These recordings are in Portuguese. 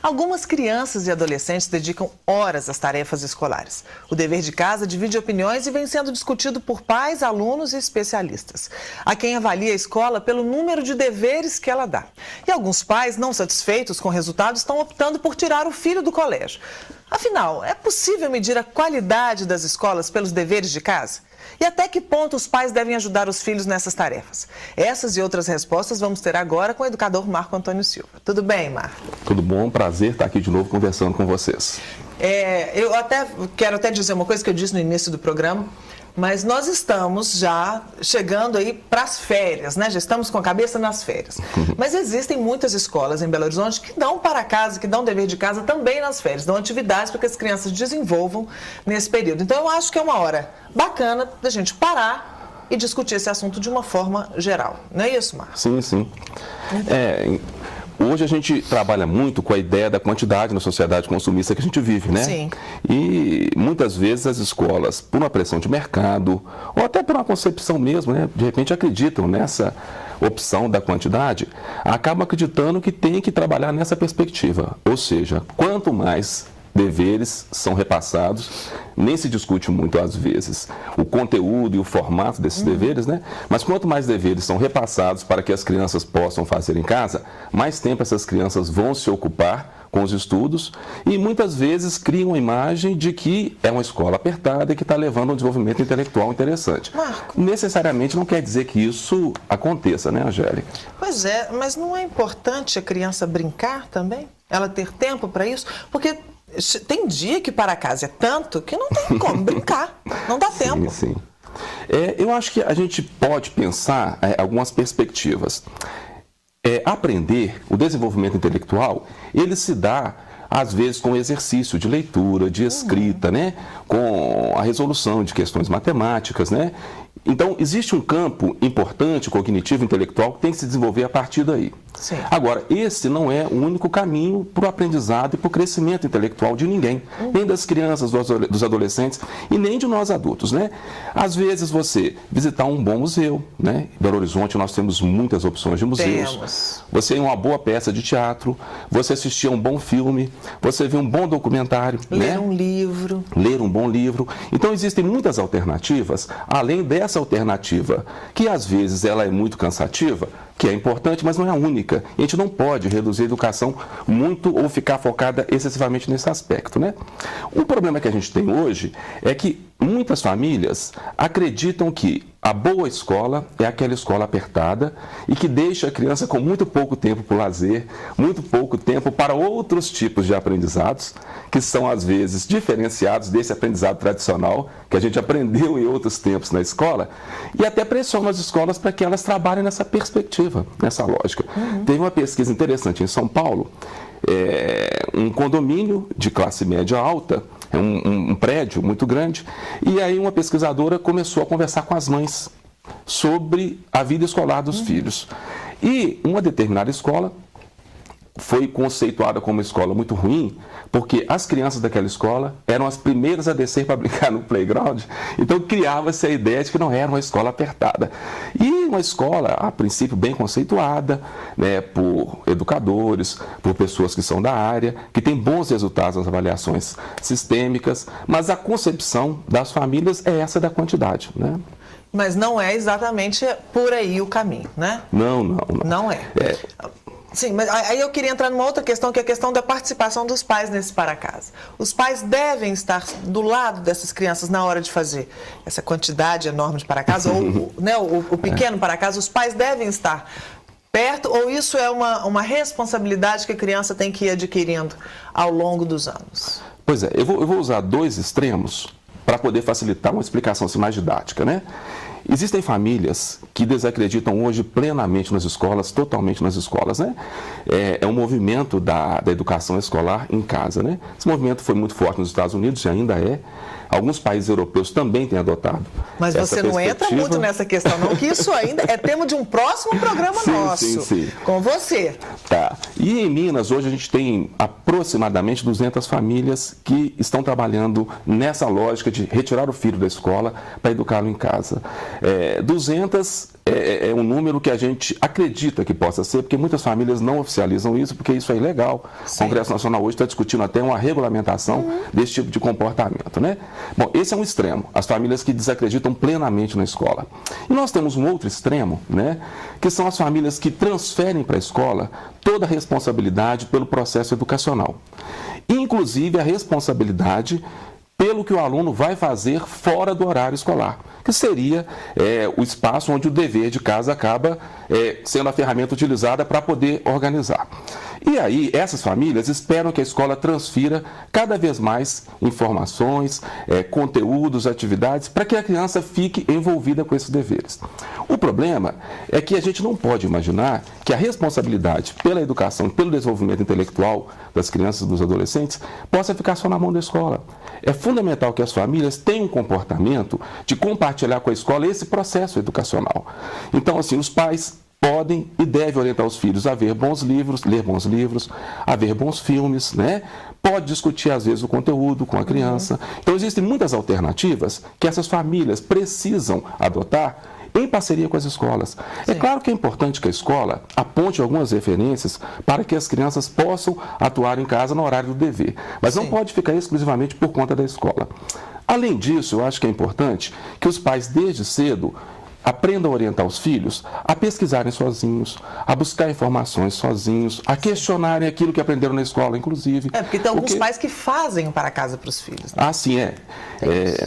Algumas crianças e adolescentes dedicam horas às tarefas escolares. O dever de casa divide opiniões e vem sendo discutido por pais, alunos e especialistas. Há quem avalia a escola pelo número de deveres que ela dá. E alguns pais, não satisfeitos com o resultado, estão optando por tirar o filho do colégio. Afinal, é possível medir a qualidade das escolas pelos deveres de casa? E até que ponto os pais devem ajudar os filhos nessas tarefas? Essas e outras respostas vamos ter agora com o educador Marco Antônio Silva. Tudo bem, Marco? Tudo bom, prazer estar aqui de novo conversando com vocês. Eu quero dizer uma coisa que eu disse no início do programa, mas nós estamos já chegando aí para as férias, né? Já estamos com a cabeça nas férias. Mas existem muitas escolas em Belo Horizonte que dão para casa, que dão dever de casa também nas férias, dão atividades para que as crianças desenvolvam nesse período. Então eu acho que é uma hora bacana da gente parar e discutir esse assunto de uma forma geral. Não é isso, Marcos? Sim, sim. Hoje a gente trabalha muito com a ideia da quantidade na sociedade consumista que a gente vive, né? Sim. E muitas vezes as escolas, por uma pressão de mercado, ou até por uma concepção mesmo, né? De repente acreditam nessa opção da quantidade, acabam acreditando que tem que trabalhar nessa perspectiva. Ou seja, quanto mais deveres são repassados, nem se discute muito às vezes o conteúdo e o formato desses deveres, né? Mas quanto mais deveres são repassados para que as crianças possam fazer em casa, mais tempo essas crianças vão se ocupar com os estudos e muitas vezes criam a imagem de que é uma escola apertada e que está levando a um desenvolvimento intelectual interessante. Marco. Necessariamente não quer dizer que isso aconteça, né, Angélica? Pois é, mas não é importante a criança brincar também? Ela ter tempo para isso? Porque tem dia que para casa é tanto que não tem como brincar, não dá tempo. Sim. Eu acho que a gente pode pensar algumas perspectivas. Aprender, o desenvolvimento intelectual, ele se dá às vezes com exercício de leitura, de escrita, né? Com a resolução de questões matemáticas, né? Então, existe um campo importante, cognitivo, intelectual, que tem que se desenvolver a partir daí. Sim. Agora, esse não é o único caminho para o aprendizado e para o crescimento intelectual de ninguém, nem das crianças, dos adolescentes e nem de nós adultos, né? Às vezes você visitar um bom museu, né? Em Belo Horizonte nós temos muitas opções de museus. Temos. Você ir a uma boa peça de teatro, você assistir a um bom filme, você ver um bom documentário, ler né? um livro. Ler um bom livro. Então existem muitas alternativas, além dessa alternativa, que às vezes ela é muito cansativa, que é importante, mas não é a única. E a gente não pode reduzir a educação muito ou ficar focada excessivamente nesse aspecto, né? O problema que a gente tem hoje é que muitas famílias acreditam que a boa escola é aquela escola apertada e que deixa a criança com muito pouco tempo para o lazer, muito pouco tempo para outros tipos de aprendizados, que são às vezes diferenciados desse aprendizado tradicional que a gente aprendeu em outros tempos na escola, e até pressiona as escolas para que elas trabalhem nessa perspectiva, nessa lógica. Teve uma pesquisa interessante em São Paulo, um condomínio de classe média alta, um prédio muito grande, e aí uma pesquisadora começou a conversar com as mães sobre a vida escolar dos filhos. E uma determinada escola foi conceituada como uma escola muito ruim, porque as crianças daquela escola eram as primeiras a descer para brincar no playground, então criava-se a ideia de que não era uma escola apertada. E uma escola, a princípio, bem conceituada, né, por educadores, por pessoas que são da área, que tem bons resultados nas avaliações sistêmicas, mas a concepção das famílias é essa da quantidade, né? Mas não é exatamente por aí o caminho, né? Não. Não é. Sim, mas aí eu queria entrar numa outra questão, que é a questão da participação dos pais nesse para-casa. Os pais devem estar do lado dessas crianças na hora de fazer essa quantidade enorme de para-casa, ou né, o pequeno para-casa, os pais devem estar perto, ou isso é uma responsabilidade que a criança tem que ir adquirindo ao longo dos anos? Pois é, eu vou usar dois extremos para poder facilitar uma explicação assim, mais didática, né? Existem famílias que desacreditam hoje plenamente nas escolas, totalmente nas escolas, né? É um movimento da educação escolar em casa, né? Esse movimento foi muito forte nos Estados Unidos e ainda é. Alguns países europeus também têm adotado. Mas você não entra muito nessa questão, não, que isso ainda é tema de um próximo programa nosso. Sim. Com você. Tá. E em Minas, hoje a gente tem aproximadamente 200 famílias que estão trabalhando nessa lógica de retirar o filho da escola para educá-lo em casa. 200 é um número que a gente acredita que possa ser, porque muitas famílias não oficializam isso, porque isso é ilegal. Sim. O Congresso Nacional hoje está discutindo até uma regulamentação desse tipo de comportamento, né? Bom, esse é um extremo, as famílias que desacreditam plenamente na escola. E nós temos um outro extremo, né? Que são as famílias que transferem para a escola toda a responsabilidade pelo processo educacional. Inclusive a responsabilidade pelo que o aluno vai fazer fora do horário escolar, que seria o espaço onde o dever de casa acaba sendo a ferramenta utilizada para poder organizar. E aí, essas famílias esperam que a escola transfira cada vez mais informações, conteúdos, atividades, para que a criança fique envolvida com esses deveres. O problema é que a gente não pode imaginar que a responsabilidade pela educação, pelo desenvolvimento intelectual das crianças e dos adolescentes possa ficar só na mão da escola. É fundamental que as famílias tenham um comportamento de compartilhar com a escola esse processo educacional. Então, assim, os pais podem e devem orientar os filhos a ver bons livros, ler bons livros, a ver bons filmes, né? Pode discutir, às vezes, o conteúdo com a criança. Então, existem muitas alternativas que essas famílias precisam adotar em parceria com as escolas. Sim. É claro que é importante que a escola aponte algumas referências para que as crianças possam atuar em casa no horário do dever, mas não pode ficar exclusivamente por conta da escola. Além disso, eu acho que é importante que os pais, desde cedo, aprendam a orientar os filhos a pesquisarem sozinhos, a buscar informações sozinhos, a questionarem aquilo que aprenderam na escola, inclusive. Porque tem alguns pais que fazem o para casa para os filhos. Né? Ah, sim,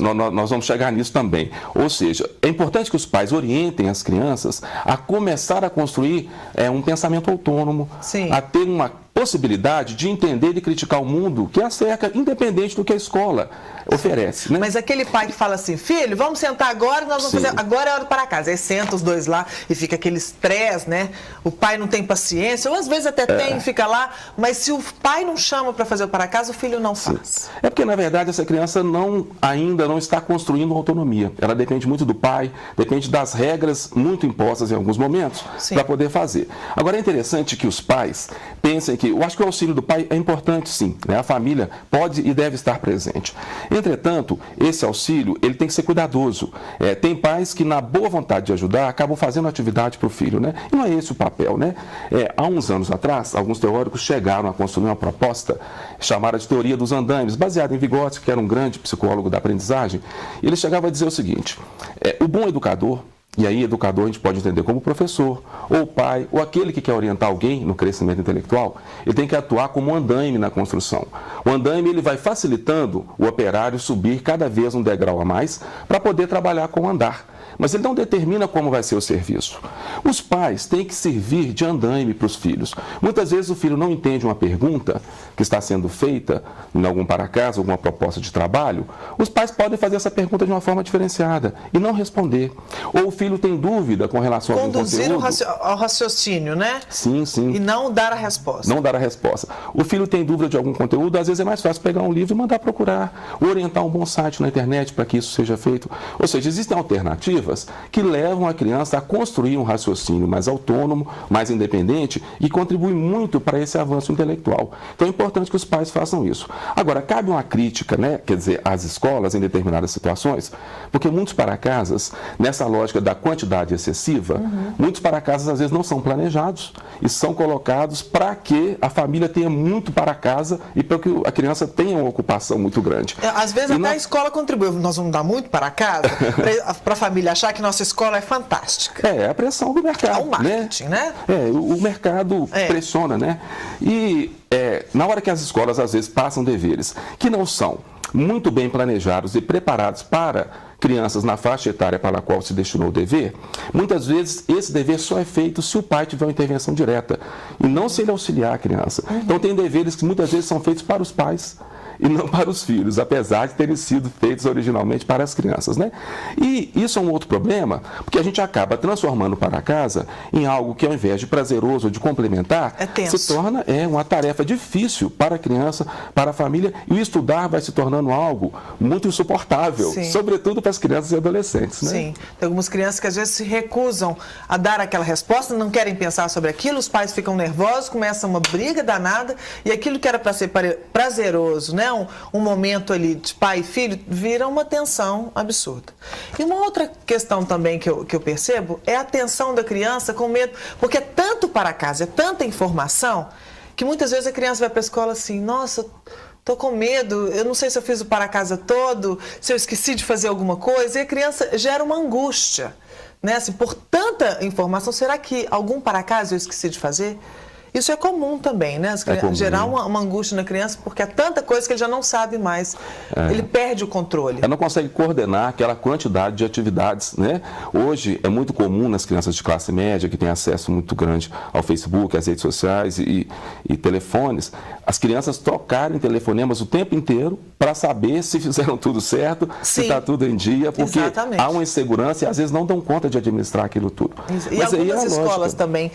nós vamos chegar nisso também. Ou seja, é importante que os pais orientem as crianças a começar a construir um pensamento autônomo, a ter uma possibilidade de entender e criticar o mundo que a cerca, independente do que a escola oferece. Né? Mas aquele pai que fala assim, filho, vamos sentar agora, nós vamos fazer, agora é hora para casa. Aí senta os dois lá e fica aquele estresse, né? O pai não tem paciência, ou às vezes até tem, fica lá, mas se o pai não chama para fazer o para casa, o filho não faz. É porque, na verdade, essa criança ainda não está construindo autonomia. Ela depende muito do pai, depende das regras muito impostas em alguns momentos para poder fazer. Agora, é interessante que os pais pensem que, eu acho que o auxílio do pai é importante, sim, né? A família pode e deve estar presente. Entretanto, esse auxílio, ele tem que ser cuidadoso. Tem pais que, na boa vontade de ajudar, acabam fazendo atividade para o filho, né? E não é esse o papel, né? Há uns anos atrás, alguns teóricos chegaram a construir uma proposta chamada de teoria dos andaimes, baseada em Vygotsky, que era um grande psicólogo da aprendizagem. E ele chegava a dizer o seguinte, o bom educador, e aí educador a gente pode entender como professor, ou pai, ou aquele que quer orientar alguém no crescimento intelectual, ele tem que atuar como um andaime na construção. O andaime ele vai facilitando o operário subir cada vez um degrau a mais para poder trabalhar com o andar. Mas ele não determina como vai ser o serviço. Os pais têm que servir de andaime para os filhos. Muitas vezes o filho não entende uma pergunta que está sendo feita em algum para casa, alguma proposta de trabalho. Os pais podem fazer essa pergunta de uma forma diferenciada e não responder. Ou o filho tem dúvida com relação ao conteúdo. Conduzir ao raciocínio, né? Sim, sim. E não dar a resposta. Não dar a resposta. O filho tem dúvida de algum conteúdo, às vezes é mais fácil pegar um livro e mandar procurar. Ou orientar um bom site na internet para que isso seja feito. Ou seja, existem alternativas que levam a criança a construir um raciocínio mais autônomo, mais independente e contribui muito para esse avanço intelectual. Então é importante que os pais façam isso. Agora, cabe uma crítica, né, quer dizer, às escolas em determinadas situações, porque muitos para-casas, nessa lógica da quantidade excessiva, muitos para-casas às vezes não são planejados e são colocados para que a família tenha muito para casa e para que a criança tenha uma ocupação muito grande. Às vezes até a escola contribui. Nós vamos dar muito para casa para a família achar que nossa escola é fantástica. É a pressão do mercado. É o marketing, né? O mercado pressiona, né? E na hora que as escolas às vezes passam deveres que não são muito bem planejados e preparados para crianças na faixa etária para a qual se destinou o dever, muitas vezes esse dever só é feito se o pai tiver uma intervenção direta e não se ele auxiliar a criança. Então tem deveres que muitas vezes são feitos para os pais e não para os filhos, apesar de terem sido feitos originalmente para as crianças, né? E isso é um outro problema, porque a gente acaba transformando para casa em algo que, ao invés de prazeroso ou de complementar, se torna uma tarefa difícil para a criança, para a família, e o estudar vai se tornando algo muito insuportável, sobretudo para as crianças e adolescentes, né? Sim, tem algumas crianças que às vezes se recusam a dar aquela resposta, não querem pensar sobre aquilo, os pais ficam nervosos, começa uma briga danada, e aquilo que era para ser prazeroso, né? um momento ali de pai e filho, vira uma tensão absurda. E uma outra questão também que eu percebo é a tensão da criança com medo, porque é tanto para casa, é tanta informação, que muitas vezes a criança vai para a escola assim, nossa, tô com medo, eu não sei se eu fiz o para casa todo, se eu esqueci de fazer alguma coisa, e a criança gera uma angústia, né? Assim, por tanta informação, será que algum para casa eu esqueci de fazer? Isso é comum também, né? Gerar uma angústia na criança, porque é tanta coisa que ele já não sabe mais. Ele perde o controle. Ela não consegue coordenar aquela quantidade de atividades, né? Hoje é muito comum nas crianças de classe média, que têm acesso muito grande ao Facebook, às redes sociais e telefones, as crianças trocarem telefonemas o tempo inteiro para saber se fizeram tudo certo, se está tudo em dia, porque há uma insegurança e às vezes não dão conta de administrar aquilo tudo. E mas algumas escolas também,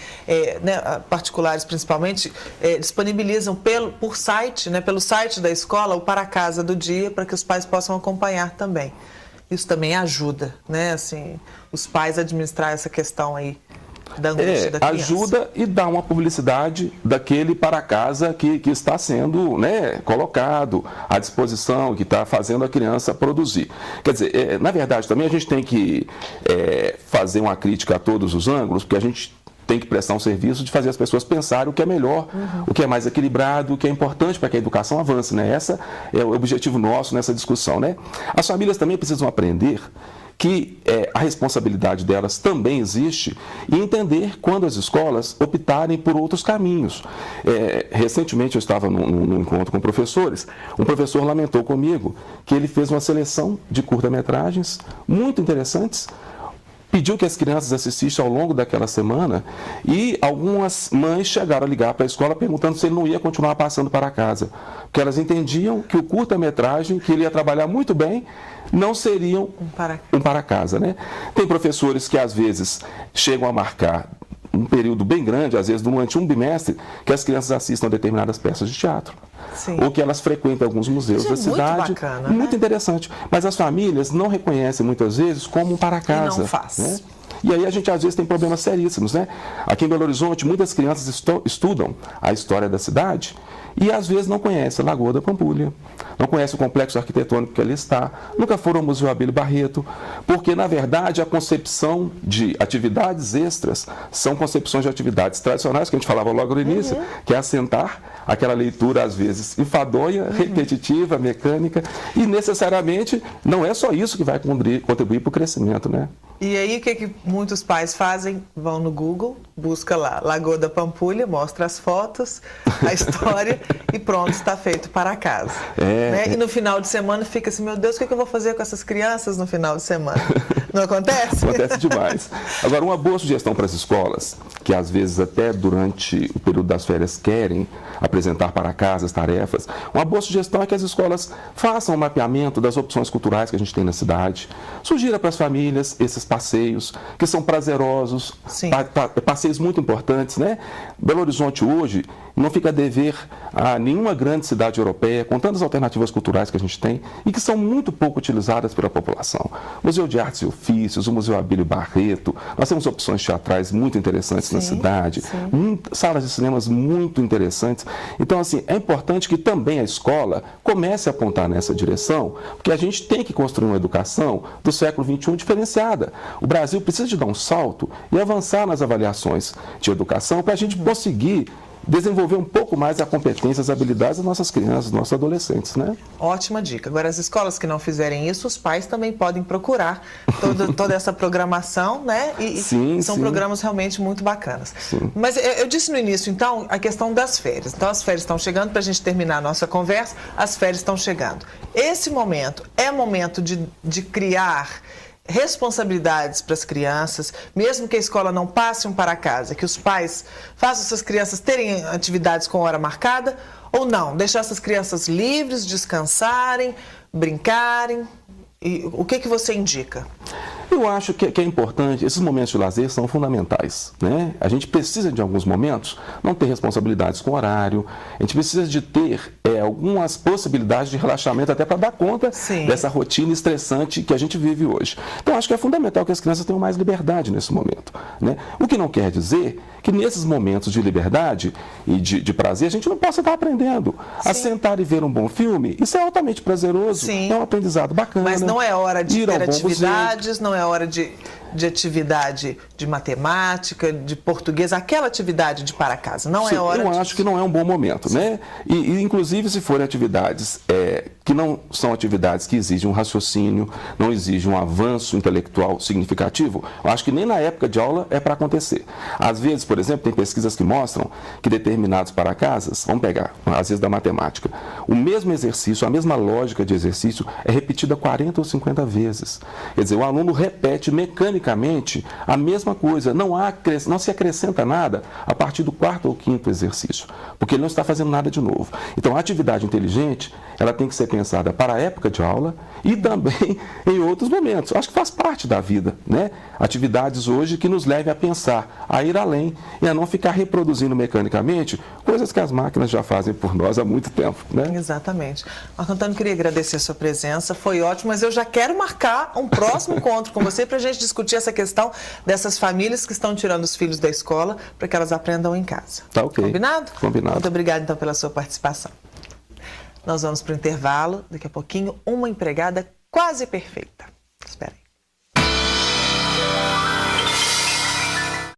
né, particulares principalmente, disponibilizam por site, né, pelo site da escola, o para casa do dia, para que os pais possam acompanhar também. Isso também ajuda, né, assim, os pais a administrar essa questão aí da angústia da criança. Ajuda e dá uma publicidade daquele para casa que está sendo, né, colocado à disposição, que está fazendo a criança produzir. Quer dizer, na verdade também a gente tem que fazer uma crítica a todos os ângulos, porque a gente tem que prestar um serviço de fazer as pessoas pensarem o que é melhor, o que é mais equilibrado, o que é importante para que a educação avance, né? Esse é o objetivo nosso nessa discussão, né? As famílias também precisam aprender que a responsabilidade delas também existe e entender quando as escolas optarem por outros caminhos. Recentemente eu estava num encontro com professores, um professor lamentou comigo que ele fez uma seleção de curta-metragens muito interessantes, pediu que as crianças assistissem ao longo daquela semana e algumas mães chegaram a ligar para a escola perguntando se ele não ia continuar passando para casa, porque elas entendiam que o curta-metragem, que ele ia trabalhar muito bem, não seriam um para casa, né? Tem professores que às vezes chegam a marcar um período bem grande, às vezes durante um bimestre, que as crianças assistam a determinadas peças de teatro. Sim. Ou que elas frequentem alguns museus da cidade. Muito bacana, muito né? Interessante. Mas as famílias não reconhecem muitas vezes como um para casa. E não faz. Né? E aí a gente às vezes tem problemas seríssimos, né? Aqui em Belo Horizonte, muitas crianças estudam a história da cidade e às vezes não conhecem a Lagoa da Pampulha, não conhecem o complexo arquitetônico que ali está, nunca foram ao Museu Abílio Barreto, porque na verdade a concepção de atividades extras são concepções de atividades tradicionais, que a gente falava logo no início, que é assentar aquela leitura às vezes enfadonha, repetitiva, mecânica, e necessariamente não é só isso que vai contribuir para o crescimento, né? E aí, o que muitos pais fazem? Vão no Google, busca lá, Lagoa da Pampulha, mostra as fotos, a história e pronto, está feito para casa. Né? E no final de semana fica assim, meu Deus, o que eu vou fazer com essas crianças no final de semana? Não acontece? Acontece demais. Agora, uma boa sugestão para as escolas, que às vezes até durante o período das férias querem apresentar para casa as tarefas, uma boa sugestão é que as escolas façam um mapeamento das opções culturais que a gente tem na cidade. Sugira para as famílias esses passeios, que são prazerosos, passeios muito importantes, né? Belo Horizonte hoje não fica a dever a nenhuma grande cidade europeia, com tantas alternativas culturais que a gente tem e que são muito pouco utilizadas pela população. Museu de Artes e Ofícios, o Museu Abílio Barreto, nós temos opções teatrais muito interessantes na cidade, salas de cinemas muito interessantes. Então, assim, é importante que também a escola comece a apontar nessa direção, porque a gente tem que construir uma educação do século XXI diferenciada. O Brasil precisa de dar um salto e avançar nas avaliações de educação para a gente conseguir desenvolver um pouco mais a competência, as habilidades das nossas crianças, dos nossos adolescentes, né? Ótima dica. Agora, as escolas que não fizerem isso, os pais também podem procurar toda essa programação, né? E são programas realmente muito bacanas. Sim. Mas eu disse no início, então, a questão das férias. Então, as férias estão chegando, para a gente terminar a nossa conversa, as férias estão chegando. Esse momento é momento de criar responsabilidades para as crianças, mesmo que a escola não passe um para casa, que os pais façam essas crianças terem atividades com hora marcada, ou não, deixar essas crianças livres, descansarem, brincarem. E o que você indica? Eu acho que é importante, esses momentos de lazer são fundamentais, né? A gente precisa de alguns momentos não ter responsabilidades com horário, a gente precisa de ter algumas possibilidades de relaxamento até para dar conta dessa rotina estressante que a gente vive hoje. Então acho que é fundamental que as crianças tenham mais liberdade nesse momento, né? O que não quer dizer que nesses momentos de liberdade e de prazer, a gente não possa estar aprendendo. Sim. A sentar e ver um bom filme, isso é altamente prazeroso, Sim. é um aprendizado bacana. Mas não é hora de ir ao ter bom atividades, não é hora de atividade de matemática, de português, aquela atividade de para casa, não é hora Eu disso. acho que não é um bom momento, né? E inclusive se forem atividades que não são atividades que exigem um raciocínio, não exigem um avanço intelectual significativo, eu acho que nem na época de aula é para acontecer. Às vezes, por exemplo, tem pesquisas que mostram que determinados para casas, vamos pegar, às vezes da matemática, o mesmo exercício, a mesma lógica de exercício é repetida 40 ou 50 vezes. Quer dizer, o aluno repete mecanicamente a mesma coisa, não se acrescenta nada a partir do 4º ou 5º exercício, porque ele não está fazendo nada de novo. Então, a atividade inteligente, ela tem que ser pensada para a época de aula e também em outros momentos. Acho que faz parte da vida, né? Atividades hoje que nos levem a pensar, a ir além e a não ficar reproduzindo mecanicamente coisas que as máquinas já fazem por nós há muito tempo, né? Exatamente. Marco Antônio, queria agradecer a sua presença, foi ótimo, mas eu já quero marcar um próximo encontro com você para a gente discutir essa questão dessas famílias que estão tirando os filhos da escola para que elas aprendam em casa. Tá ok. Combinado? Combinado. Muito obrigada, então, pela sua participação. Nós vamos para o intervalo, daqui a pouquinho, uma empregada quase perfeita.